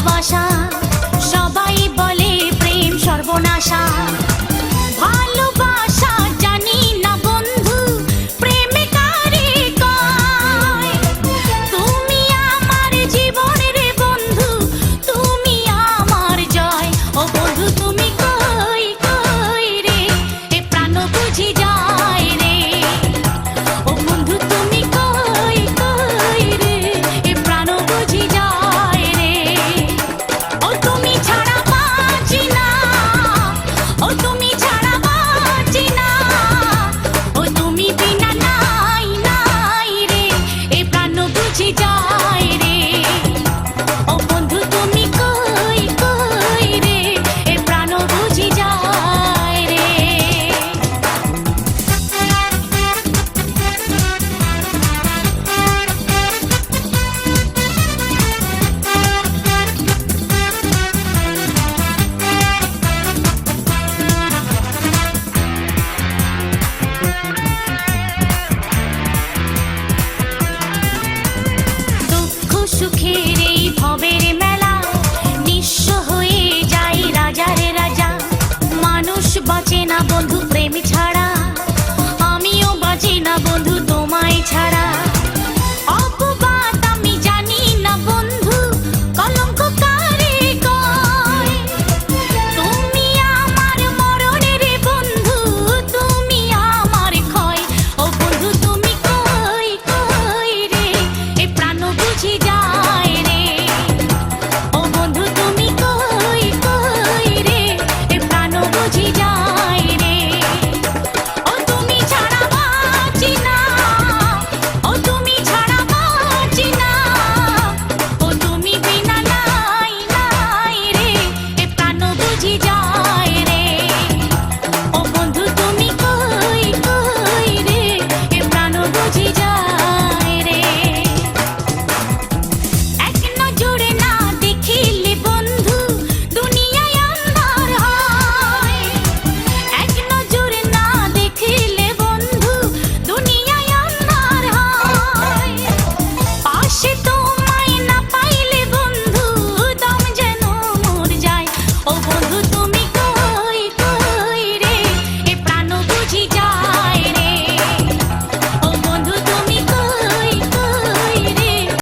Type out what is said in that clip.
ভালোবাসা, সবাই বলে প্রেম সর্বনাশা। ভালোবাসা জানি না বন্ধু, প্রেমে কারে কয়। তুমি আমার জীবনের বন্ধু, তুমি আমার জয়। ও বন্ধু তুমি কই কই রে, এ প্রাণ বুঝি যায় রে। ও বন্ধু তুমি কই কই রে, এ প্রাণ বুঝি যায় রে। ও তুমি ছাড়া বাঁচি না, ও তুমি ছাড়া বাঁচি না। ও তুমি বিনা নাই নাই রে, এ প্রাণ বুঝি যায় রে। ও বন্ধু তুমি কই কই রে, এ প্রাণ বুঝি যায় রে। দুঃখ সুখের এই ভবের মেলা, নিঃস্ব হয়ে যায় রাজারে রাজা। মানুষ বাঁচে না বন্ধু প্রেম ছাড়া,